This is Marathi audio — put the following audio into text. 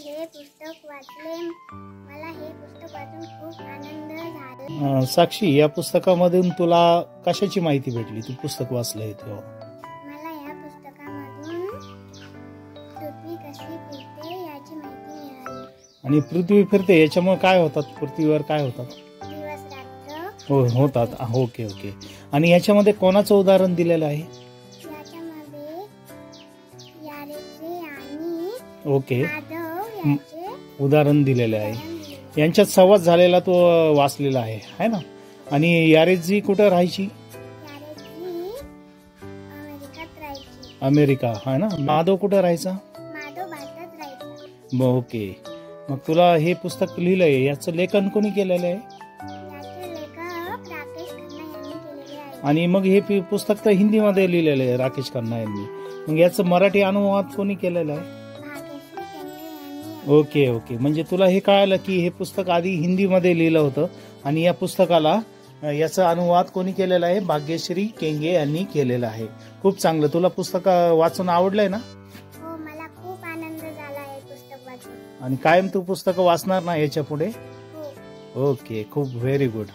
हे पुस्तक वाचले. मला हे पुस्तक वाचून खूप आनंद झाला. साक्षी, या पुस्तकामधून तुला कशाची माहिती भेटली? तू पुस्तक वाचलंय तेव्हा मला या पुस्तकामधून पृथ्वी कशी फिरते याची माहिती मिळाली. आणि पृथ्वी फिरते याच्यामुळे काय होतात? पृथ्वीवर काय होतात? दिवस रात्र हो होतात. Okay okay. आणि याच्यामध्ये कोणाचं उदाहरण दिलेलं आहे? याच्यामध्ये यारेचे आणि ओके, माधव याचे उदाहरण दिलेले आहे. उदाहरण दिले. यांच्यात संवाद झालेला तो वाचलेला आहे ना. आणि यारेजी कुठं राहायची? यारेची अमेरिकेत राहायची. अमेरिका, है ना. माधव कुठं राहायचा? माधव भारतात राहायचा. ओके. मग तुला हे पुस्तक लिहिलंय, याचं लेखन कोणी केलेलं आहे? याचे लेखक राकेश खन्ना यांनी केलेले आहे. आणि मग हे पुस्तक तर हिंदीमध्ये लिहिलेलं आहे राकेश खन्ना यांनी. मग याचं मराठी अनुवाद कोणी केलेलं आहे? भाग्यश्री केंद्रे यांनी. Okay okay. म्हणजे तुला हे कळालं की हे पुस्तक आधी हिंदीमध्ये लिहिलं होतं आणि या पुस्तकाला याचा अनुवाद कोणी केलेला आहे? भाग्यश्री केंगे यांनी केलेला आहे. खूप चांगलं. तुला पुस्तक वाचून आवडलंय ना? हो, मला खूप आनंद झाला हे पुस्तक वाचून. आणि कायम तू पुस्तकं वाचणार ना याच्या पुढे? हो. ओके, खूप व्हेरी गुड.